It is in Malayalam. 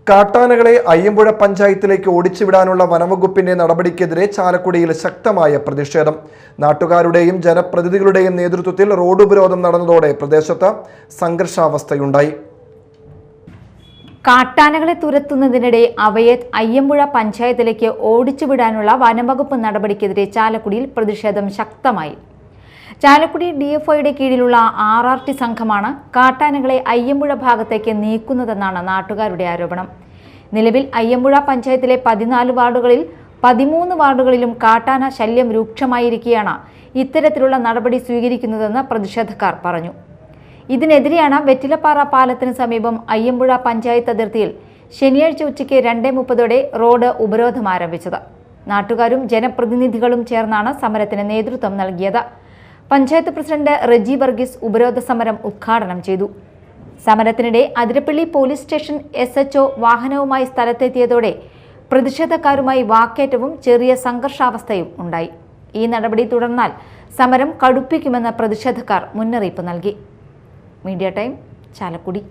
കാട്ടാനകളെ അയ്യമ്പുഴ പഞ്ചായത്തിലേക്ക് ഓടിച്ചുവിടാനുള്ള വനംവകുപ്പിന്റെ നടപടിക്കെതിരെ ചാലക്കുടിയിൽ ശക്തമായ പ്രതിഷേധം. നാട്ടുകാരുടെയും ജനപ്രതിനിധികളുടെയും നേതൃത്വത്തിൽ റോഡ് ഉപരോധം നടന്നതോടെ പ്രദേശത്ത് സംഘർഷാവസ്ഥയുണ്ടായി. കാട്ടാനകളെ തുരത്തുന്നതിനിടെ അവയെ അയ്യമ്പുഴ പഞ്ചായത്തിലേക്ക് ഓടിച്ചുവിടാനുള്ള വനംവകുപ്പ് നടപടിക്കെതിരെ ചാലക്കുടിയിൽ പ്രതിഷേധം ശക്തമായി. ചാലക്കുടി DFOയുടെ കീഴിലുള്ള RRT സംഘമാണ് കാട്ടാനകളെ അയ്യമ്പുഴ ഭാഗത്തേക്ക് നീക്കുന്നതെന്നാണ് നാട്ടുകാരുടെ ആരോപണം. നിലവിൽ അയ്യമ്പുഴ പഞ്ചായത്തിലെ 14 വാർഡുകളിൽ 13 വാർഡുകളിലും കാട്ടാന ശല്യം രൂക്ഷമായിരിക്കെയാണ് ഇത്തരത്തിലുള്ള നടപടി സ്വീകരിക്കുന്നതെന്ന് പ്രതിഷേധക്കാർ പറഞ്ഞു. ഇതിനെതിരെയാണ് വെറ്റിലപ്പാറ പാലത്തിന് സമീപം അയ്യമ്പുഴ പഞ്ചായത്ത് അതിർത്തിയിൽ ശനിയാഴ്ച ഉച്ചയ്ക്ക് 2:30 റോഡ് ഉപരോധം ആരംഭിച്ചത്. നാട്ടുകാരും ജനപ്രതിനിധികളും ചേർന്നാണ് സമരത്തിന് നേതൃത്വം നൽകിയത്. പഞ്ചായത്ത് പ്രസിഡന്റ് റെജി വർഗീസ് ഉപരോധ സമരം ഉദ്ഘാടനം ചെയ്തു. സമരത്തിനിടെ അതിരപ്പള്ളി പോലീസ് സ്റ്റേഷൻ SHO വാഹനവുമായി സ്ഥലത്തെത്തിയതോടെ പ്രതിഷേധക്കാരുമായി വാക്കേറ്റവും ചെറിയ സംഘർഷാവസ്ഥയും ഉണ്ടായി. ഈ നടപടി തുടർന്നാൽ സമരം കടുപ്പിക്കുമെന്ന് പ്രതിഷേധക്കാർ മുന്നറിയിപ്പ് നൽകി. Media time, Chalakudy.